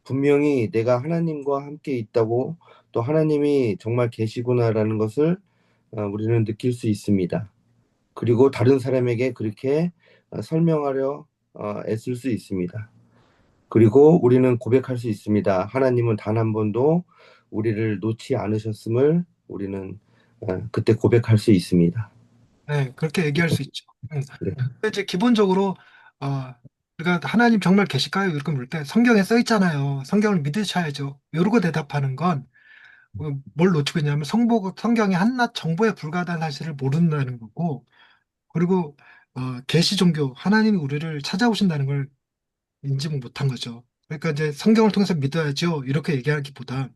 분명히 내가 하나님과 함께 있다고 또 하나님이 정말 계시구나라는 것을 우리는 느낄 수 있습니다. 그리고 다른 사람에게 그렇게 설명하려 애쓸 수 있습니다. 그리고 우리는 고백할 수 있습니다. 하나님은 단 한 번도 우리를 놓지 않으셨음을 우리는 그때 고백할 수 있습니다. 네, 그렇게 얘기할 수 있죠. 네. 근데 이제 기본적으로 어, 우리가 하나님 정말 계실까요? 이렇게 물을 때 성경에 써 있잖아요. 성경을 믿으셔야죠. 이러고 대답하는 건 뭘 놓치고 있냐면 성경이 한낱 정보에 불과하다는 사실을 모른다는 거고, 그리고 계시 종교 하나님이 우리를 찾아오신다는 걸 인지 못한 거죠. 그러니까 이제 성경을 통해서 믿어야죠. 이렇게 얘기하기보다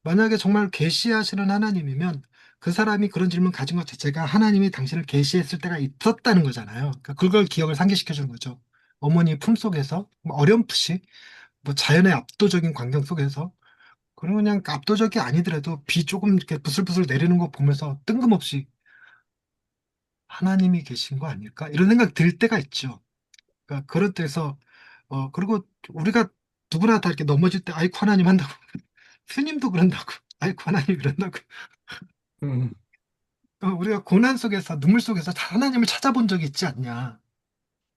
만약에 정말 계시하시는 하나님이면 그 사람이 그런 질문 가진 것 자체가 하나님이 당신을 계시했을 때가 있었다는 거잖아요. 그러니까 그걸 기억을 상기시켜 주는 거죠. 어머니 품속에서 뭐 어렴풋이 뭐 자연의 압도적인 광경 속에서, 그리고 그냥 압도적이 아니더라도 비 조금 이렇게 부슬부슬 내리는 거 보면서 뜬금없이 하나님이 계신 거 아닐까? 이런 생각 들 때가 있죠. 그러니까 그럴 때서 그리고 우리가 누구나 다 이렇게 넘어질 때 아이고 하나님 한다고 스님도 그런다고 아이고 하나님 그런다고 음, 우리가 고난 속에서 눈물 속에서 하나님을 찾아본 적이 있지 않냐?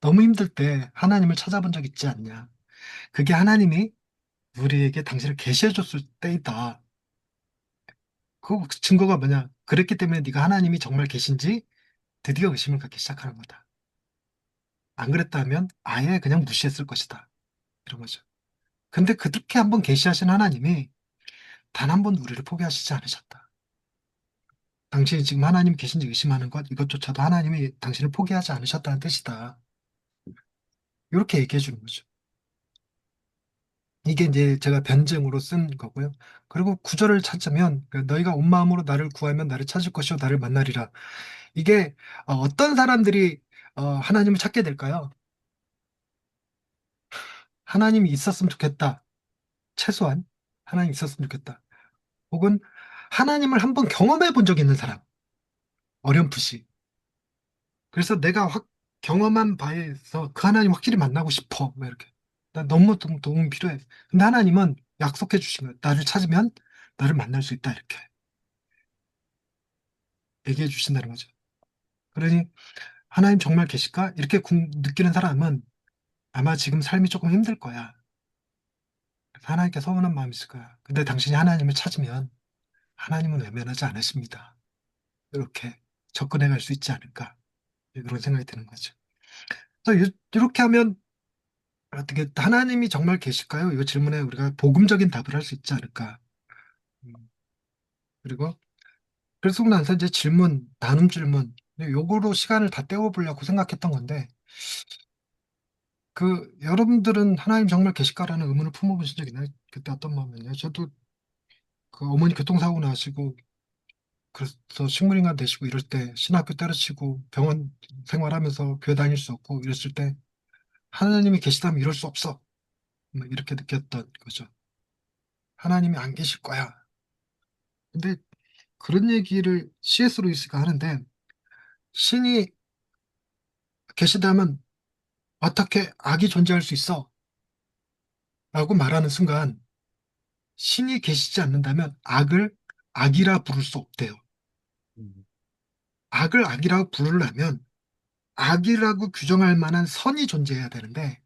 너무 힘들 때 하나님을 찾아본 적 있지 않냐? 그게 하나님이 우리에게 당신을 계시해 줬을 때이다. 그 증거가 뭐냐? 그랬기 때문에 네가 하나님이 정말 계신지 드디어 의심을 갖기 시작하는 거다. 안 그랬다면 아예 그냥 무시했을 것이다. 이런 거죠. 근데 그렇게 한번 계시하신 하나님이 단 한 번도 우리를 포기하시지 않으셨다. 당신이 지금 하나님 계신지 의심하는 것, 이것조차도 하나님이 당신을 포기하지 않으셨다는 뜻이다. 이렇게 얘기해 주는 거죠. 이게 이제 제가 변증으로 쓴 거고요. 그리고 구절을 찾자면 너희가 온 마음으로 나를 구하면 나를 찾을 것이요 나를 만나리라. 이게 어떤 사람들이 하나님을 찾게 될까요? 하나님이 있었으면 좋겠다. 최소한 하나님 있었으면 좋겠다. 혹은 하나님을 한번 경험해 본 적 있는 사람. 어렴풋이. 그래서 내가 경험한 바에서 그 하나님 확실히 만나고 싶어. 뭐 이렇게. 나 너무 도움 필요해. 근데 하나님은 약속해 주신 거예요. 나를 찾으면 나를 만날 수 있다. 이렇게 얘기해 주신다는 거죠. 그러니 하나님 정말 계실까? 이렇게 느끼는 사람은 아마 지금 삶이 조금 힘들 거야. 그래서 하나님께 서운한 마음이 있을 거야. 근데 당신이 하나님을 찾으면 하나님은 외면하지 않으십니다. 이렇게 접근해 갈 수 있지 않을까. 그런 생각이 드는 거죠. 그래서 이렇게 하면 어떻게 하나님이 정말 계실까요? 이 질문에 우리가 복음적인 답을 할 수 있지 않을까. 음, 그리고 그러고 나서 이제 나눔 질문. 요거로 시간을 다 때워보려고 생각했던 건데, 여러분들은 하나님 정말 계실까라는 의문을 품어보신 적 있나요? 그때 어떤 마음이었나요? 저도 그 어머니 교통사고 나시고, 그래서 식물인간 되시고 이럴 때 신학교 때려치고 병원 생활하면서 교회 다닐 수 없고 이랬을 때 하나님이 계시다면 이럴 수 없어. 뭐 이렇게 느꼈던 거죠. 하나님이 안 계실 거야. 근데 그런 얘기를 C.S. 루이스가 하는데 신이 계시다면 어떻게 악이 존재할 수 있어? 라고 말하는 순간 신이 계시지 않는다면 악을 악이라 부를 수 없대요. 악을 악이라고 부르려면 악이라고 규정할 만한 선이 존재해야 되는데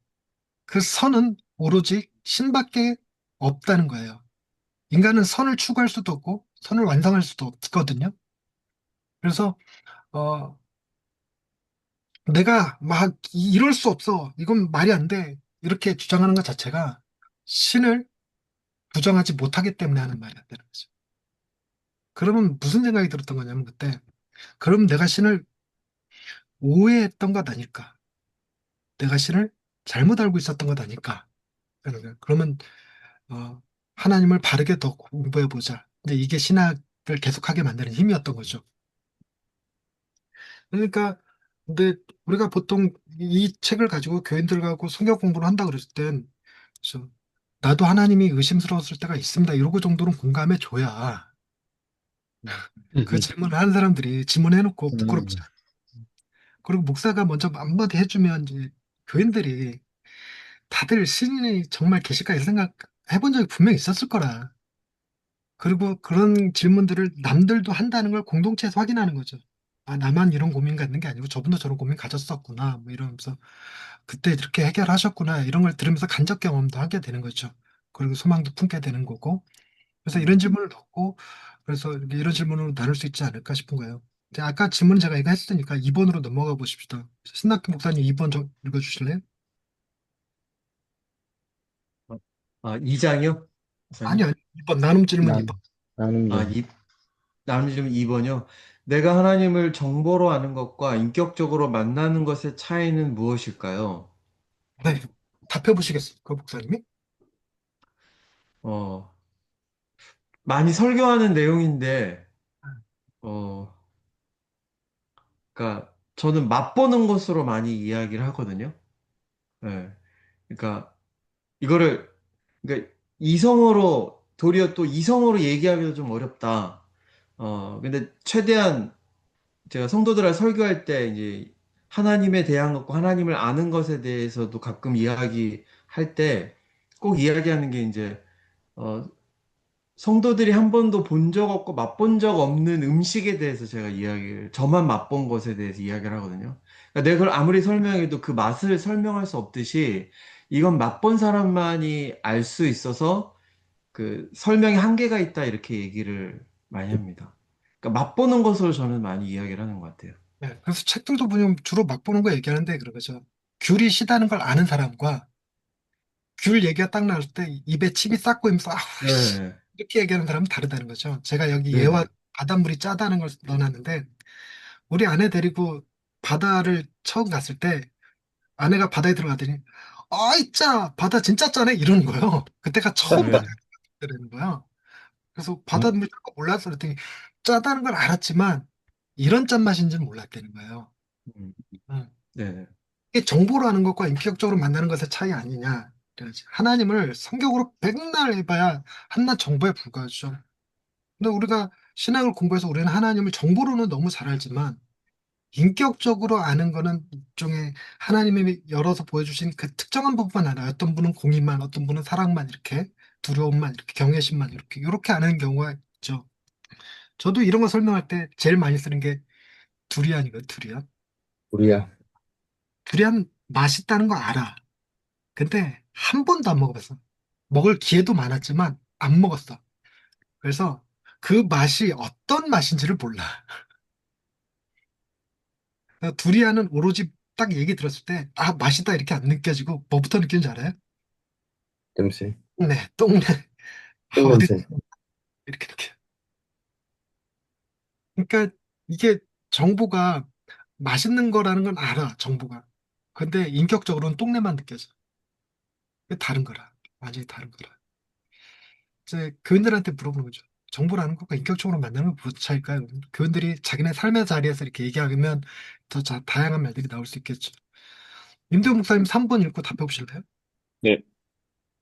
그 선은 오로지 신밖에 없다는 거예요. 인간은 선을 추구할 수도 없고 선을 완성할 수도 없거든요. 그래서 어, 내가 막 이럴 수 없어. 이건 말이 안 돼. 이렇게 주장하는 것 자체가 신을 부정하지 못하기 때문에 하는 말이 안 되는 거죠. 그러면 무슨 생각이 들었던 거냐면 그때 그럼 내가 신을 오해했던 것 아닐까? 내가 신을 잘못 알고 있었던 것 아닐까? 그러면 어, 하나님을 바르게 더 공부해 보자. 근데 이게 신학을 계속하게 만드는 힘이었던 거죠. 그러니까 근데 우리가 보통 이 책을 가지고 교인들하고 성경 공부를 한다 그랬을 땐 그래서 나도 하나님이 의심스러웠을 때가 있습니다. 이러고 정도는 공감해 줘야 그 질문을 하는 사람들이 질문해놓고 부끄럽지 않아. 그리고 목사가 먼저 한마디 해주면 이제 교인들이 다들 신이 정말 계실까 이 생각 해본 적이 분명히 있었을 거라. 그리고 그런 질문들을 남들도 한다는 걸 공동체에서 확인하는 거죠. 아, 나만 이런 고민 갖는 게 아니고 저분도 저런 고민 가졌었구나. 뭐 이러면서 그때 이렇게 해결하셨구나. 이런 걸 들으면서 간접 경험도 하게 되는 거죠. 그리고 소망도 품게 되는 거고. 그래서 이런 질문을 넣고 그래서 이런 질문으로 나눌 수 있지 않을까 싶은 거예요. 근데 아까 질문 제가 이거 했으니까 2번으로 넘어가 보십시다. 신학규 목사님 2번 좀 읽어주실래요? 아, 2장이요? 아니요, 목사님? 2번 나눔 질문 나, 2번. 나는 아, 좀, 나름 좀 2번이요. 내가 하나님을 정보로 아는 것과 인격적으로 만나는 것의 차이는 무엇일까요? 네, 답해 보시겠어요, 그 목사님이? 어, 많이 설교하는 내용인데, 어, 그러니까 저는 맛보는 것으로 많이 이야기를 하거든요. 예. 그러니까 이거를 그러니까 이성으로 도리어 또 이성으로 얘기하기도 좀 어렵다. 근데 최대한 제가 성도들을 설교할 때 이제 하나님에 대한 것과 하나님을 아는 것에 대해서도 가끔 이야기할 때 꼭 이야기하는 게 이제 어, 성도들이 한 번도 본 적 없고 맛본 적 없는 음식에 대해서 제가 저만 맛본 것에 대해서 이야기를 하거든요. 그러니까 내가 그걸 아무리 설명해도 그 맛을 설명할 수 없듯이 이건 맛본 사람만이 알 수 있어서 그 설명에 한계가 있다 이렇게 얘기를 많이 합니다. 그러니까 맛보는 것으로 저는 많이 이야기를 하는 것 같아요. 네, 그래서 책들도 보면 주로 맛보는 거 얘기하는데 그런 거죠. 귤이 시다는 걸 아는 사람과 귤 얘기가 딱 나올 때 입에 침이 싹 고이면서 아우 씨 네, 이렇게 얘기하는 사람은 다르다는 거죠. 제가 여기 네, 얘와 네, 바닷물이 짜다는 걸 넣어놨는데 우리 아내 데리고 바다를 처음 갔을 때 아내가 바다에 들어가더니 아이 짜 바다 진짜 짜네 이러는 거예요. 그때가 처음 네, 바다라는 거야. 그래서 어, 바닷물 짠거 몰랐어 그랬더니 짜다는 걸 알았지만 이런 짠맛인지는 몰랐다는 거예요. 음, 응. 네, 이게 정보로 하는 것과 인격적으로 만나는 것의 차이 아니냐. 그래야지. 하나님을 성경으로 백날 해봐야 한낱 정보에 불과하죠. 근데 우리가 신앙을 공부해서 우리는 하나님을 정보로는 너무 잘 알지만 인격적으로 아는 거는 일종의 하나님이 열어서 보여주신 그 특정한 부분만 알아요. 어떤 분은 공의만, 어떤 분은 사랑만 이렇게 두려움만 이렇게 경외심만 이렇게 아는 경우가 있죠. 저도 이런 거 설명할 때 제일 많이 쓰는 게 두리안이거든요. 두리안. 우리야. 두리안 맛있다는 거 알아. 근데 한 번도 안 먹어봤어. 먹을 기회도 많았지만 안 먹었어. 그래서 그 맛이 어떤 맛인지를 몰라. 두리안은 오로지 딱 얘기 들었을 때, 아, 맛있다 이렇게 안 느껴지고, 뭐부터 느끼는지 알아요? 냄새. 네, 똥내. 아, 어디, 똥냄새. 이렇게 느껴. 그러니까 이게 정보가 맛있는 거라는 건 알아, 정보가. 근데 인격적으로는 똥내만 느껴져. 그게 다른 거라. 완전히 다른 거라. 이제 교인들한테 물어보는 거죠. 정보라는 것과 인격적으로 만나는 무슨 차일까요? 교인들이 자기네 삶의 자리에서 이렇게 얘기하면 더 다양한 말들이 나올 수 있겠죠. 임대호 목사님 3번 읽고 답해 보실래요? 네.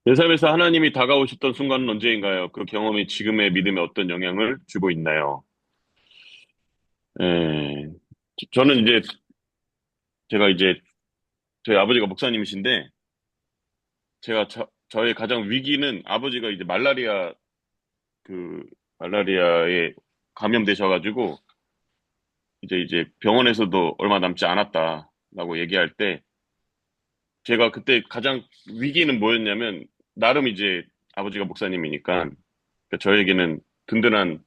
내 삶에서 하나님이 다가오셨던 순간은 언제인가요? 그 경험이 지금의 믿음에 어떤 영향을 주고 있나요? 예, 저는 이제, 제가 이제, 저희 아버지가 목사님이신데, 제가 저의 가장 위기는 아버지가 이제 그, 말라리아에 감염되셔가지고, 이제 병원에서도 얼마 남지 않았다라고 얘기할 때, 제가 그때 가장 위기는 뭐였냐면, 나름 이제 아버지가 목사님이니까, 그러니까 저에게는 든든한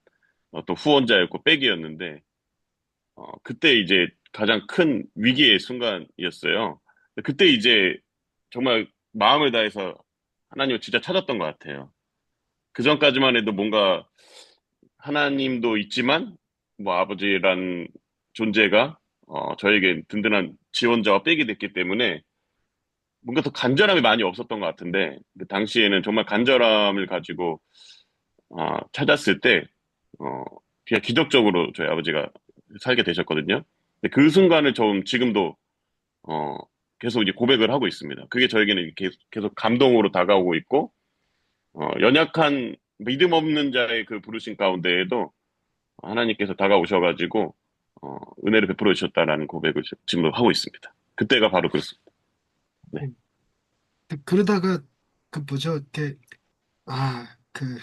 또 후원자였고 백이었는데, 그때 이제 가장 큰 위기의 순간이었어요. 그때 이제 정말 마음을 다해서 하나님을 진짜 찾았던 것 같아요. 그 전까지만 해도 뭔가 하나님도 있지만, 뭐 아버지란 존재가 저에게 든든한 지원자와 백이 됐기 때문에 뭔가 더 간절함이 많이 없었던 것 같은데, 그 당시에는 정말 간절함을 가지고 찾았을 때, 어, 그냥 기적적으로 저희 아버지가 살게 되셨거든요. 근데 그 순간을 좀 지금도 어, 계속 이제 고백을 하고 있습니다. 그게 저에게는 계속 감동으로 다가오고 있고, 연약한 믿음 없는 자의 그 부르심 가운데에도 하나님께서 다가오셔가지고, 은혜를 베풀어 주셨다라는 고백을 지금 하고 있습니다. 그때가 바로 그렇습니다. 네. 그러다가 그 뭐죠? 이렇게 그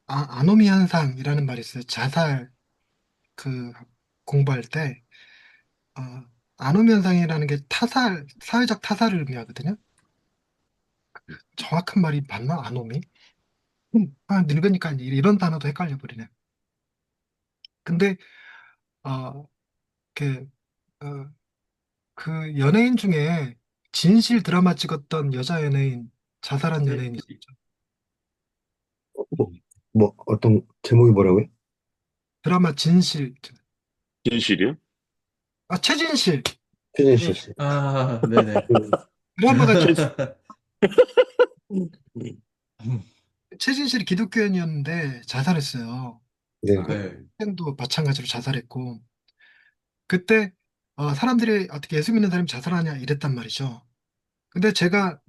아노미 현상이라는 말이 있어요. 자살 그 공부할 때 아노미 현상이라는 게 사회적 타살을 의미하거든요. 정확한 말이 맞나? 아노미? 늙으니까 이런 단어도 헷갈려 버리네. 근데 어, 그, 어, 그 연예인 중에 진실 드라마 찍었던 여자 연예인, 자살한 연예인 있었죠. 뭐, 뭐 어떤 제목이 뭐라고요? 드라마 진실. 진실이요? 아, 최진실. 최진실 씨. 네네. 음, 드라마가 최, 최진실이 기독교인이었는데 자살했어요. 네. 그 네. 학생도 마찬가지로 자살했고 그때 사람들이 어떻게 예수 믿는 사람이 자살하냐 이랬단 말이죠. 근데 제가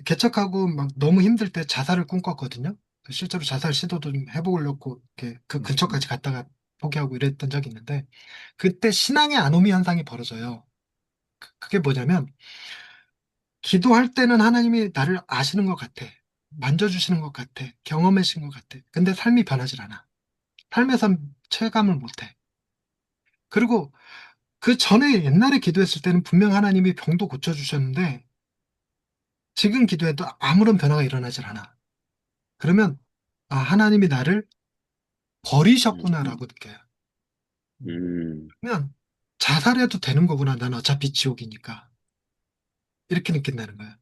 개척하고 막 너무 힘들 때 자살을 꿈꿨거든요. 실제로 자살 시도도 좀 해보려고 이렇게 그 근처까지 갔다가 포기하고 이랬던 적이 있는데 그때 신앙의 아노미 현상이 벌어져요. 그게 뭐냐면 기도할 때는 하나님이 나를 아시는 것 같아. 만져주시는 것 같아. 경험하신 것 같아. 근데 삶이 변하질 않아. 삶에서 체감을 못해. 그리고 그 전에 옛날에 기도했을 때는 분명 하나님이 병도 고쳐주셨는데 지금 기도해도 아무런 변화가 일어나질 않아. 그러면 하나님이 나를 음, 버리셨구나라고 느껴요. 음, 그러면 자살해도 되는 거구나. 난 어차피 지옥이니까. 이렇게 느낀다는 거예요.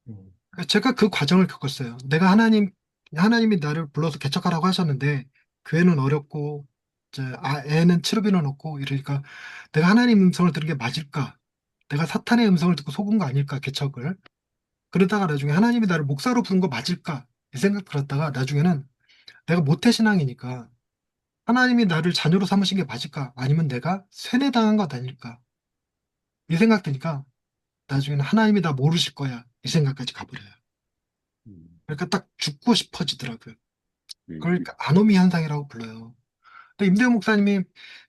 음, 그러니까 제가 그 과정을 겪었어요. 하나님이 나를 불러서 개척하라고 하셨는데 교회는 어렵고 애는 치료비는 없고 이러니까 내가 하나님 음성을 들은 게 맞을까? 내가 사탄의 음성을 듣고 속은 거 아닐까? 개척을. 그러다가 나중에 하나님이 나를 목사로 부른 거 맞을까? 이 생각 들었다가 나중에는 내가 모태신앙이니까 하나님이 나를 자녀로 삼으신 게 맞을까? 아니면 내가 세뇌당한 것 아닐까? 이 생각 드니까 나중에는 하나님이 나 모르실 거야. 이 생각까지 가버려요. 음, 그러니까 딱 죽고 싶어지더라고요. 음, 그러니까 아노미 현상이라고 불러요. 근데 임대호 목사님이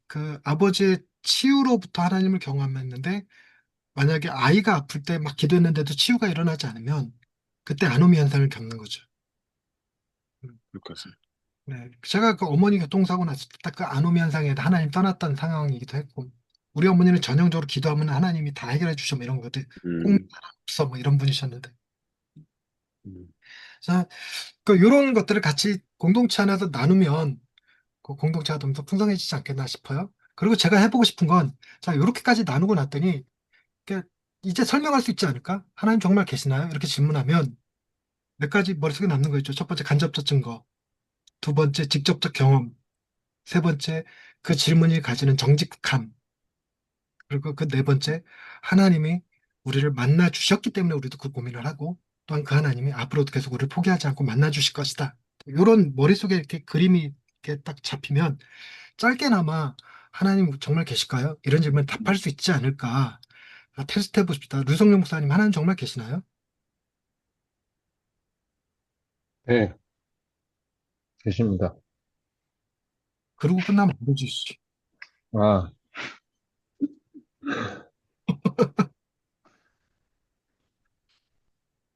그 아버지의 치유로부터 하나님을 경험했는데 만약에 아이가 아플 때 막 기도했는데도 치유가 일어나지 않으면 그때 아노미 현상을 겪는 거죠. 음, 그럴 것 같습니다. 네. 제가 그 어머니 교통사고 났을 때 딱 그 아노미 현상에 하나님 떠났던 상황이기도 했고 우리 어머니는 전형적으로 기도하면 하나님이 다 해결해 주셔 뭐 이런 것들 꼭 음, 없어 뭐 이런 분이셨는데 음, 자, 그 이런 것들을 같이 공동체 안에서 나누면 그 공동체가 좀 더 풍성해지지 않겠나 싶어요. 그리고 제가 해보고 싶은 건, 자, 이렇게까지 나누고 났더니, 이게 이제 설명할 수 있지 않을까? 하나님 정말 계시나요? 이렇게 질문하면 몇 가지 머릿속에 남는 거 있죠. 첫 번째, 간접적 증거. 두 번째, 직접적 경험. 세 번째, 그 질문이 가지는 정직함. 그리고 그 네 번째, 하나님이 우리를 만나 주셨기 때문에 우리도 그 고민을 하고, 또한 그 하나님이 앞으로도 계속 우리를 포기하지 않고 만나 주실 것이다. 이런 머릿속에 이렇게 그림이 이렇게 딱 잡히면 짧게나마 하나님 정말 계실까요? 이런 질문에 답할 수 있지 않을까 테스트 해보십시다. 류성룡 목사님 하나님 정말 계시나요? 네, 계십니다. 그러고 끝나면 안 되지. 씨. 아,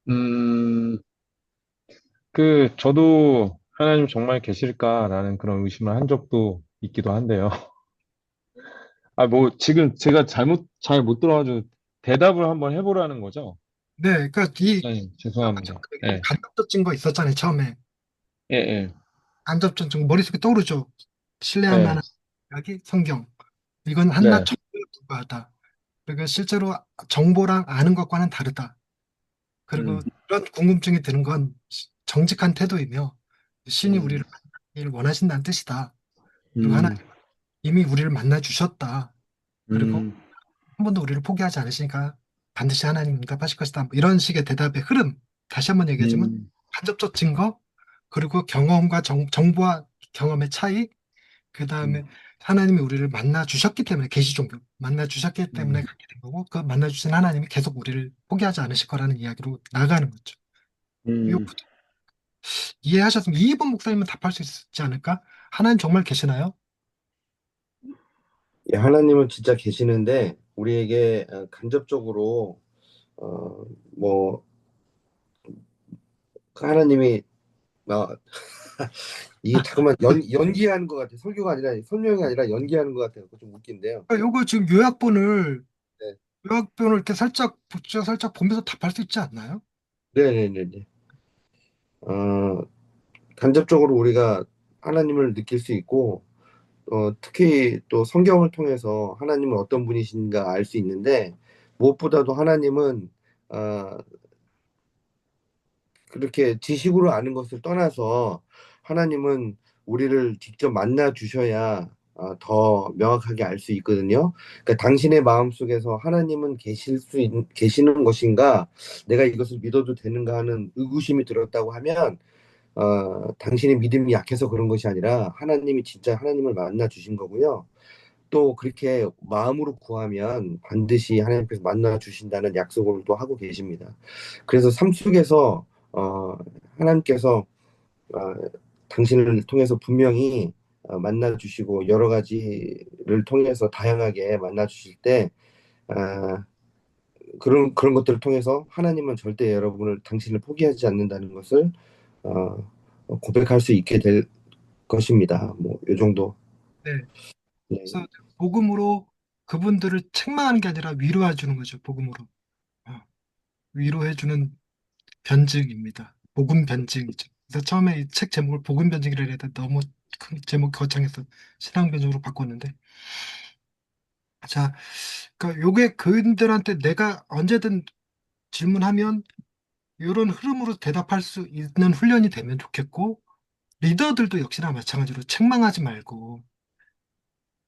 음, 저도 하나님 정말 계실까라는 그런 의심을 한 적도 있기도 한데요. 아, 뭐, 지금 제가 잘 못 들어가지고 대답을 한번 해보라는 거죠? 네, 그러니까 이 목사님, 죄송합니다. 예, 간접적 증거 있었잖아요. 처음에 예, 예, 간접적 증거 머릿속에 떠오르죠. 신뢰할 예, 만한 이야기, 성경. 이건 한낱 네, 정보에 불과하다. 그리고 실제로 정보랑 아는 것과는 다르다. 그리고 음, 이런 궁금증이 드는 건 정직한 태도이며 신이 우리를 음, 만나기를 원하신다는 뜻이다. 그리고 하나님 음, 이미 우리를 만나 주셨다. 그리고 음, 한 번도 우리를 포기하지 않으시니까 반드시 하나님 응답하실 것이다. 뭐 이런 식의 대답의 흐름. 다시 한번 얘기하지만 음, 간접적 증거, 그리고 경험과 정보와 경험의 차이, 그 음, 다음에 하나님이 우리를 만나 주셨기 때문에 계시 종교 만나 주셨기 때문에 음, 그렇게 된 거고 그 만나 주신 하나님이 계속 우리를 포기하지 않으실 거라는 이야기로 나가는 거죠. 이 음. 이해하셨으면 이번 목사님은 답할 수 있지 않을까? 하나님 정말 계시나요? 예, 하나님은 진짜 계시는데 우리에게 간접적으로 뭐 하나님이 어, 이게 잠깐만 연기하는 것 같아. 설교가 아니라 설명이 아니라 연기하는 것 같아요. 좀 웃긴데요. 요거 지금 요약본을 네, 이렇게 살짝 보면서 답할 수 있지 않나요? 네네네네. 어, 간접적으로 우리가 하나님을 느낄 수 있고 특히 또 성경을 통해서 하나님은 어떤 분이신가 알 수 있는데 무엇보다도 하나님은 어, 그렇게 지식으로 아는 것을 떠나서 하나님은 우리를 직접 만나 주셔야 더 명확하게 알 수 있거든요. 그러니까 당신의 마음속에서 하나님은 계시는 것인가, 내가 이것을 믿어도 되는가 하는 의구심이 들었다고 하면 당신의 믿음이 약해서 그런 것이 아니라 하나님이 진짜 하나님을 만나 주신 거고요. 또 그렇게 마음으로 구하면 반드시 하나님께서 만나 주신다는 약속을 또 하고 계십니다. 그래서 삶 속에서 하나님께서 어, 당신을 통해서 분명히 만나 주시고 여러 가지를 통해서 다양하게 만나 주실 때 어, 그런 것들을 통해서 하나님은 절대 당신을 포기하지 않는다는 것을 어, 고백할 수 있게 될 것입니다. 뭐 이 정도. 네. 네. 그래서 복음으로 그분들을 책망하는 게 아니라 위로해 주는 거죠. 복음으로. 어, 위로해 주는 변증입니다. 복음 변증이죠. 그래서 처음에 이 책 제목을 복음 변증이라 해야 돼. 너무 큰 제목 거창해서 신앙 변증으로 바꿨는데. 자, 그러니까 요게 그들한테 내가 언제든 질문하면 이런 흐름으로 대답할 수 있는 훈련이 되면 좋겠고, 리더들도 역시나 마찬가지로 책망하지 말고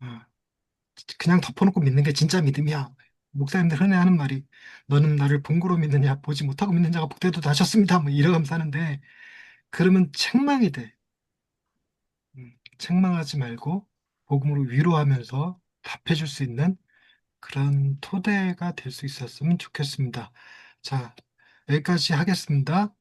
어, 그냥 덮어놓고 믿는 게 진짜 믿음이야. 목사님들 흔히 하는 말이 너는 나를 본고로 믿느냐 보지 못하고 믿는 자가 복되도 다셨습니다. 뭐 이러면서 하는데 그러면 책망이 돼. 책망하지 말고 복음으로 위로하면서 답해줄 수 있는 그런 토대가 될 수 있었으면 좋겠습니다. 자, 여기까지 하겠습니다.